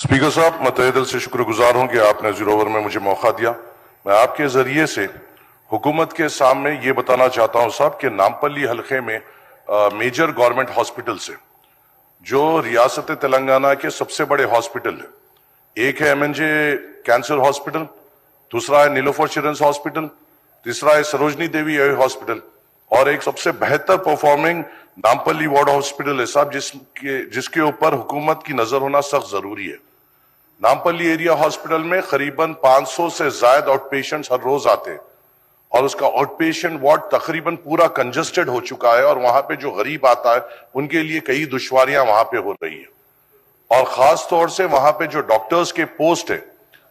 Speaker साहब, मैं तहे दिल से शुक्रगुजार हूं कि आपने जीरो ओवर में मुझे मौका दिया। मैं आपके जरिए से हुकूमत के सामने ये बताना चाहता हूं साहब कि नामपल्ली हलके में मेजर गवर्नमेंट हॉस्पिटल से जो रियासत तेलंगाना के सबसे बड़े हॉस्पिटल है, एक है MNJ कैंसर हॉस्पिटल, दूसरा है नीलोफर चिल्ड्रंस हॉस्पिटल, तीसरा है सरोजनी देवी आई हॉस्पिटल और एक सबसे बेहतर परफॉर्मिंग नामपल्ली वार्ड हॉस्पिटल है साहब, जिसके ऊपर हुकूमत की नजर होना सख्त जरूरी है। नामपल्ली एरिया हॉस्पिटल में करीबन 500 से ज्यादा आउट पेशेंट्स हर रोज आते हैं और उसका आउट पेशेंट वार्ड तकरीबन पूरा कंजस्टेड हो चुका है और वहां पे जो गरीब आता है उनके लिए कई दुश्वारियां वहां पे हो रही है। और खास तौर से वहां पे जो डॉक्टर्स के पोस्ट है,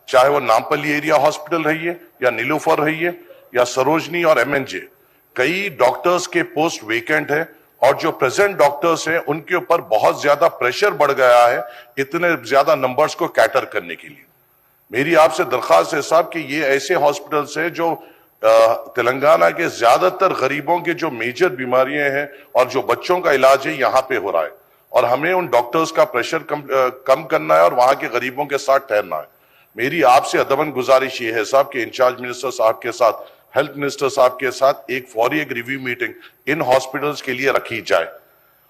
चाहे वो नामपल्ली एरिया हॉस्पिटल रही है या नीलोफर रही है या सरोजनी और MNJ, कई डॉक्टर्स के पोस्ट वेकेंट है और जो प्रेजेंट डॉक्टर्स हैं उनके ऊपर बहुत ज्यादा प्रेशर बढ़ गया है इतने ज्यादा नंबर्स को कैटर करने के लिए। मेरी आपसे दरखास्त है साहब कि ये ऐसे हॉस्पिटल्स हैं जो तेलंगाना के ज्यादातर गरीबों के जो मेजर बीमारियां हैं और जो बच्चों का इलाज है यहाँ पे हो रहा है और हमें उन डॉक्टर्स का प्रेशर कम करना है और वहां के गरीबों के साथ ठहरना है। मेरी आपसे अदबन गुजारिश ये है साहब कि इंचार्ज मिनिस्टर साहब के साथ, हेल्थ मिनिस्टर साहब के साथ एक फौरी एक रिव्यू मीटिंग इन हॉस्पिटल्स के लिए रखी जाए।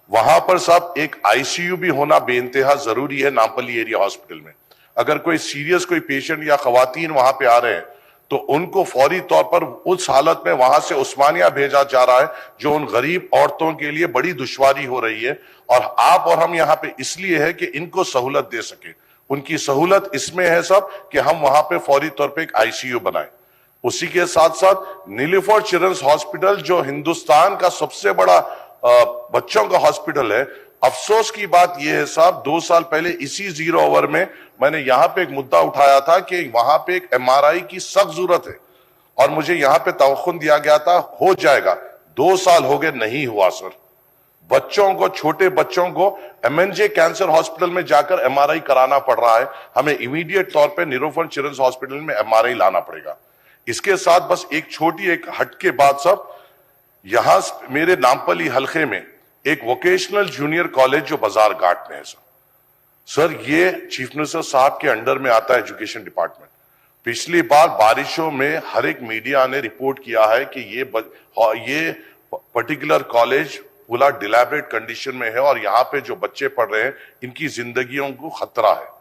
वहां पर साहब एक ICU भी होना बेइंतहा जरूरी है नामपल्ली एरिया हॉस्पिटल में। अगर कोई सीरियस कोई पेशेंट या खवातीन वहां पे आ रहे हैं तो उनको फौरी तौर पर उस हालत में वहां से उस्मानिया भेजा जा रहा है जो उन गरीब औरतों के लिए बड़ी दुश्वारी हो रही है और आप और हम यहाँ पे इसलिए है कि इनको सहूलत दे सके। उनकी सहूलत इसमें है साहब कि हम वहां पे फौरी तौर पे एक ICU बनाए। उसी के साथ साथ नीलोफर चिल्ड्रंस हॉस्पिटल जो हिंदुस्तान का सबसे बड़ा बच्चों का हॉस्पिटल है, अफसोस की बात यह है साहब 2 साल पहले इसी जीरो ओवर में मैंने यहां पे एक मुद्दा उठाया था कि वहां पे एक MRI की सख्त जरूरत है और मुझे यहां पे तवक्कुन दिया गया था हो जाएगा। 2 साल हो गए, नहीं हुआ सर। बच्चों को, छोटे बच्चों को MNJ कैंसर हॉस्पिटल में जाकर MRI कराना पड़ रहा है। हमें इमीडिएट तौर पर नीलोफर चिल्ड्रंस हॉस्पिटल में MRI लाना पड़ेगा। इसके साथ बस एक छोटी एक हट के बाद सब, यहां मेरे नामपल्ली हलके में एक वोकेशनल जूनियर कॉलेज जो बाजार घाट में है सर, ये चीफ मिनिस्टर साहब के अंडर में आता है एजुकेशन डिपार्टमेंट। पिछली बार बारिशों में हर एक मीडिया ने रिपोर्ट किया है कि ये पर्टिकुलर कॉलेज पूरा डिलैबरेट कंडीशन में है और यहाँ पे जो बच्चे पढ़ रहे हैं इनकी जिंदगियों को खतरा है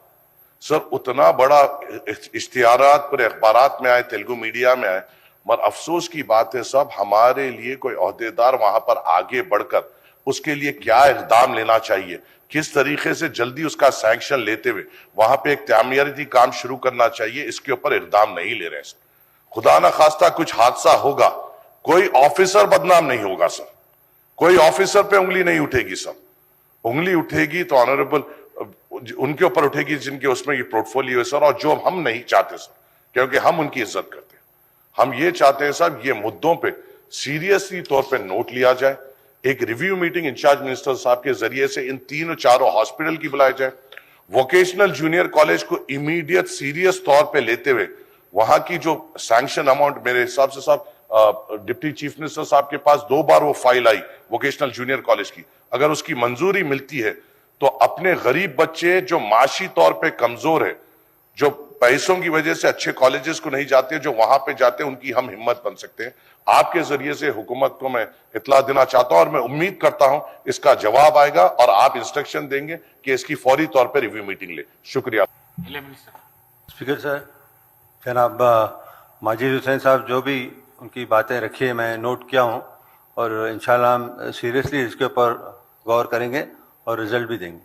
सर। उतना बड़ा इश्तिहारात पर अखबारात में आए, तेलुगु मीडिया में आए, मगर अफसोस की बात है साहब हमारे लिए कोई ओहदेदार वहां पर आगे बढ़कर उसके लिए क्या इक़दाम लेना चाहिए, किस तरीके से जल्दी उसका सैंक्शन लेते हुए वहां पे एक तामीराती काम शुरू करना चाहिए, इसके ऊपर इक़दाम नहीं ले रहे सर। खुदा ना खास्ता कुछ हादसा होगा, कोई ऑफिसर बदनाम नहीं होगा सर, कोई ऑफिसर पे उंगली नहीं उठेगी सर। उंगली उठेगी तो ऑनरेबल उनके ऊपर उठेगी जिनके उसमें ये पोर्टफोलियो है सर, और जो हम नहीं चाहते सर, क्योंकि हम उनकी इज्जत करते हैं। हम ये चाहते हैं साहब ये मुद्दों पे सीरियसली तौर पे नोट लिया जाए, एक रिव्यू मीटिंग इंचार्ज मिनिस्टर साहब के जरिए से इन 3-4 हॉस्पिटल की बुलाई जाए, वोकेशनल जूनियर कॉलेज को इमीडिएट सीरियस तौर पे लेते हुए वहां की जो सैंक्शन अमाउंट, मेरे हिसाब से साहब डिप्टी चीफ मिनिस्टर साहब के पास 2 बार वो फाइल आई वोकेशनल जूनियर कॉलेज की, अगर उसकी मंजूरी मिलती है तो अपने गरीब बच्चे जो माशी तौर पे कमजोर है, जो पैसों की वजह से अच्छे कॉलेजेस को नहीं जाते, जो वहां पे जाते हैं, उनकी हम हिम्मत बन सकते हैं। आपके जरिए से हुकूमत को मैं इत्तला देना चाहता हूं और मैं उम्मीद करता हूं इसका जवाब आएगा और आप इंस्ट्रक्शन देंगे कि इसकी फौरी तौर पर रिव्यू मीटिंग ले। शुक्रिया। स्पीकर साहब, जनाब माजिद हुसैन साहब जो भी उनकी बातें रखी है मैं नोट किया हूं और इंशाल्लाह हम सीरियसली इसके ऊपर गौर करेंगे और रिजल्ट भी देंगे।